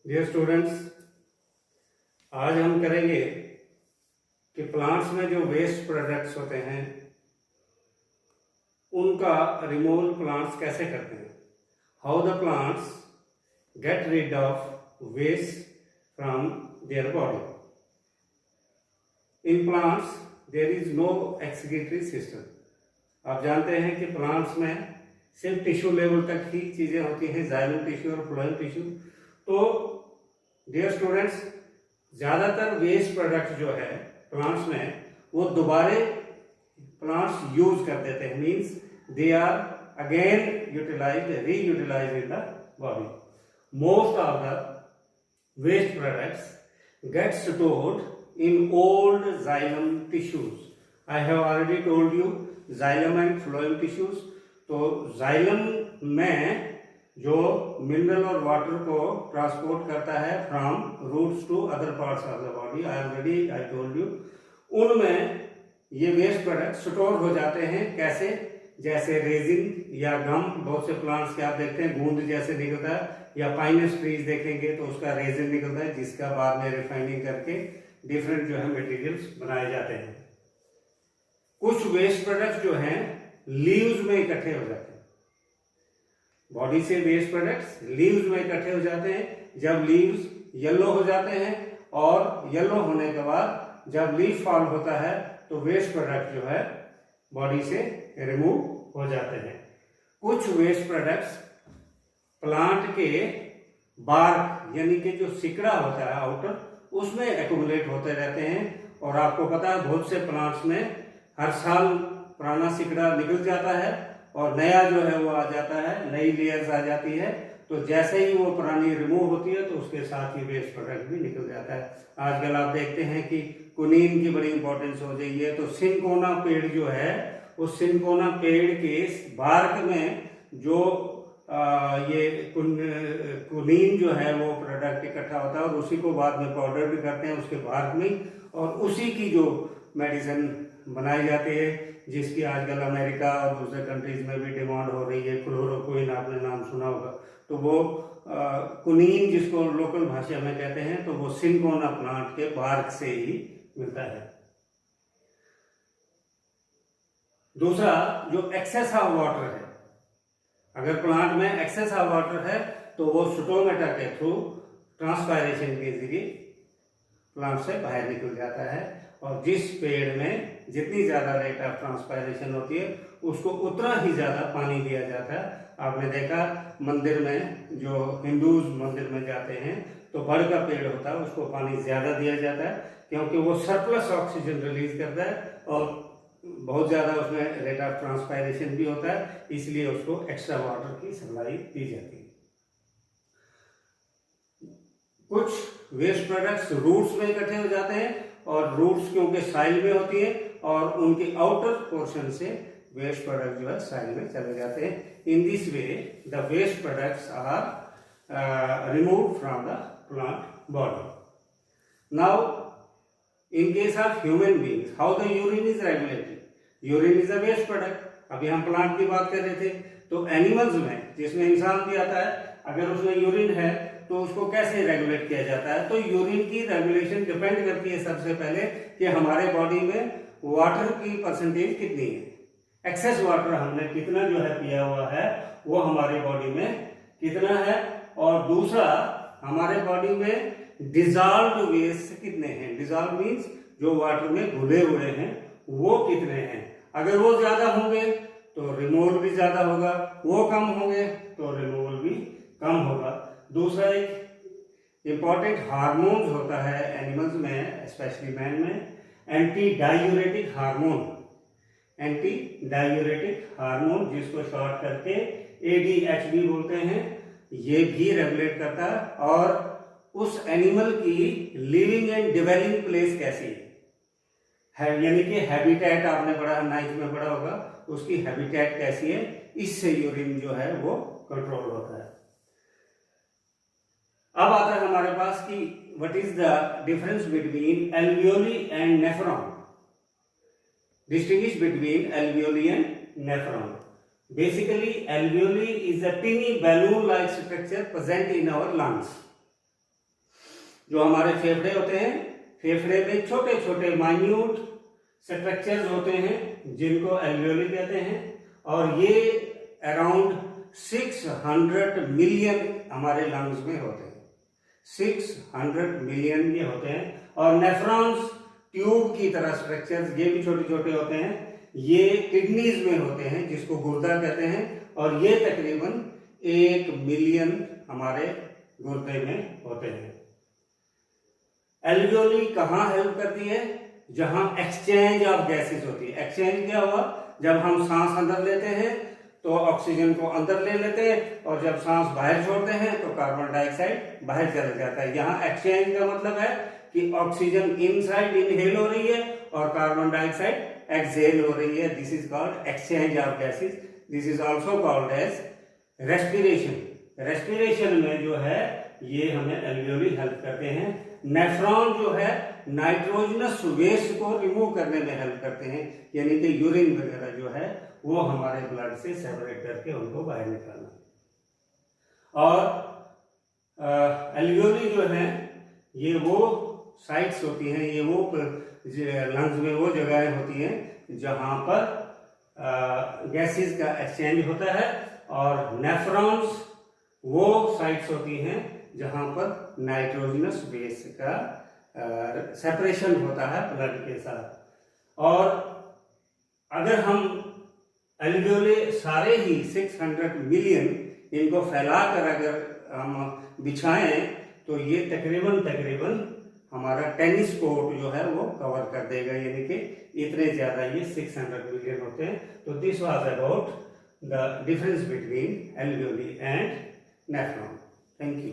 Dear students, आज हम करेंगे कि प्लांट्स में जो वेस्ट प्रोडक्ट्स होते हैं उनका रिमूवल प्लांट्स कैसे करते हैं। How the plants get rid of waste from their body. In plants there is no excretory system. आप जानते हैं कि प्लांट्स में सिर्फ टिश्यू लेवल तक ही चीज़ें होती हैं, जाइलम टिश्यू और फ्लोएम टिश्यू। तो डियर स्टूडेंट्स, ज़्यादातर वेस्ट प्रोडक्ट जो है प्लांट्स में वो दोबारे प्लांट्स यूज कर देते हैं, means they are again utilize reutilize in the body. Most of the waste products get stored in old xylem tissues. I have already told you xylem and phloem tissues. तो xylem में जो mineral और water को transport करता है from roots to other parts of the body, I told you, उनमें ये waste product store हो जाते हैं। कैसे? जैसे रेजिन या गम, बहुत से प्लांट्स के आप देखते हैं गूंद जैसे निकलता है, या पाइनस ट्रीज देखेंगे तो उसका रेजिन निकलता है जिसका बाद में रिफाइनिंग करके डिफरेंट जो है मटेरियल्स बनाए जाते हैं। कुछ वेस्ट प्रोडक्ट्स जो हैं लीव्स में इकट्ठे हो जाते हैं। बॉडी से वेस्ट प्रोडक्ट्स लीव्स में इकट्ठे हो जाते हैं। जब लीव्स येलो हो जाते हैं और येलो होने के बाद जब लीफ फॉल होता है तो वेस्ट प्रोडक्ट जो है बॉडी से रिमूव हो जाते हैं। कुछ वेस्ट प्रोडक्ट्स प्लांट के बार्क यानी कि जो सिकड़ा होता है आउटर, उसमें एक्यूमुलेट होते रहते हैं। और आपको पता है बहुत से प्लांट्स में हर साल पुराना सिकड़ा निकल जाता है और नया जो है वो आ जाता है, नई लेयर्स आ जाती है। तो जैसे ही वो पुरानी रिमूव होती है तो उसके साथ ही वेस्ट प्रोडक्ट भी निकल जाता है। आजकल आप देखते हैं कि कुनीन की बड़ी इंपॉर्टेंस हो गई है। तो सिनकोना पेड़ जो है, उस सिनकोना पेड़ के बार्क में जो ये कुनीन जो है वो प्रोडक्ट इकट्ठा होता है और उसी को बाद में पाउडर भी करते हैं उसके बार्क में, और उसी की जो मेडिसिन बनाई जाती है, जिसकी आजकल अमेरिका और दूसरे कंट्रीज में भी डिमांड हो रही है। क्लोरोक्विन आपने नाम सुना होगा। तो वो कुनीन जिसको लोकल भाषा में कहते हैं, तो वो सिनकोना प्लांट के बार्क से ही मिलता है। दूसरा, जो एक्सेस ऑफ वाटर है, अगर प्लांट में एक्सेस ऑफ वाटर है तो वो स्टोमेटा के थ्रू ट्रांसपायरेशन के जरिए प्लांट से बाहर निकल जाता है। और जिस पेड़ में जितनी ज्यादा रेट ऑफ ट्रांसपायरेशन होती है उसको उतना ही ज्यादा पानी दिया जाता है। आपने देखा मंदिर में, जो हिंदूज मंदिर में जाते हैं तो बड़ का पेड़ होता है उसको पानी ज्यादा दिया जाता है, क्योंकि वो सरप्लस ऑक्सीजन रिलीज करता है और बहुत ज्यादा उसमें रेट ऑफ ट्रांसपायरेशन भी होता है, इसलिए उसको एक्स्ट्रा वाटर की सप्लाई दी जाती है। कुछ वेस्ट प्रोडक्ट्स रूट्स में इकट्ठे हो जाते हैं, और रूट्स क्योंकि साइल में होती है और उनके आउटर पोर्शन से वेस्ट प्रोडक्ट जो है साइल में चले जाते हैं। In this way the waste products are removed from the plant body. Now in case of human beings, how the urine is regulated. Urine is a waste product. अभी हम plant की बात कर रहे थे, तो एनिमल्स में, जिसमें इंसान भी आता है, अगर उसमें यूरिन है तो उसको कैसे रेगुलेट किया जाता है। तो यूरिन की रेगुलेशन डिपेंड करती है सबसे पहले कि हमारे बॉडी में वाटर की परसेंटेज कितनी है। एक्सेस वाटर हमने कितना जो है पिया हुआ है वो हमारी बॉडी में कितना है, और दूसरा हमारे बॉडी में डिजॉल्व्ड वेस्ट कितने हैं। डिजॉल्व मीन्स जो वाटर में घुले हुए हैं वो कितने हैं। अगर वो ज्यादा होंगे तो रिमूवल भी ज्यादा होगा, वो कम होंगे तो रिमूवल भी कम होगा। दूसरा, एक इंपॉर्टेंट हार्मोन होता है एनिमल्स में, स्पेशली मैन में, anti diuretic hormone. Anti diuretic hormone, जिसको शॉर्ट करके ADHD बोलते हैं, ये भी रेगुलेट करता है। और उस एनिमल की लिविंग एंड डिवेलिंग प्लेस कैसी है, यानी कि हैबिटेट, आपने पढ़ा 9th में पढ़ा होगा, उसकी हैबिटेट कैसी है, इससे यूरिन जो है वो कंट्रोल होता है। अब आता है हमारे पास कि what is the difference between alveoli and nephron. Distinguish between alveoli and nephron. Basically, alveoli is a tiny balloon-like structure present in our lungs. जो हमारे फेफड़े होते हैं, फेफड़े में छोटे छोटे माइन्यूट स्ट्रक्चर्स होते हैं जिनको एल्वियोली कहते हैं, और ये अराउंड 600 मिलियन हमारे लंग्स में होते हैं। 600 मिलियन ये होते हैं। और नेफ्रॉन्स ट्यूब की तरह स्ट्रक्चर्स, ये भी छोटे छोटे होते हैं, ये किडनीज में होते हैं जिसको गुर्दा कहते हैं, और ये तकरीबन 1 मिलियन हमारे गुर्दे में होते हैं। एल्वियोली कहाँ हेल्प करती है? जहां एक्सचेंज ऑफ गैसेस होती है। एक्सचेंज क्या हुआ? जब हम सांस अंदर लेते हैं तो ऑक्सीजन को अंदर ले लेते हैं, और जब सांस बाहर छोड़ते हैं तो कार्बन डाइऑक्साइड बाहर चला जाता है। यहाँ एक्सचेंज का मतलब है कि ऑक्सीजन इनसाइड इनहेल हो रही है और कार्बन डाइऑक्साइड एक्सहेल हो रही है। This is called exchange of gases. This is also called as respiration. Respiration में जो है ये हमें एल्वियोली हेल्प करते हैं। नेफ्रॉन जो है नाइट्रोजनस वेस्ट को रिमूव करने में हेल्प करते हैं, यानी कि यूरिन वगैरह जो है वो हमारे ब्लड से सेपरेट करके उनको बाहर निकालना। और एल्वियोली जो है ये वो साइट्स होती हैं, ये वो लंग्स में वो जगहें होती हैं जहां पर गैसेस का एक्सचेंज होता है, और नेफ्रॉन्स वो साइट्स होती हैं जहां पर नाइट्रोजनस बेस का सेपरेशन होता है ब्लड के साथ। और अगर हम एल्वियोली सारे ही 600 मिलियन इनको फैलाकर अगर हम बिछाएं तो ये तकरीबन हमारा टेनिस कोर्ट जो है वो कवर कर देगा, यानी कि इतने ज्यादा ये 600 मिलियन होते हैं। तो this was about the difference between alveoli and nephron. Thank you.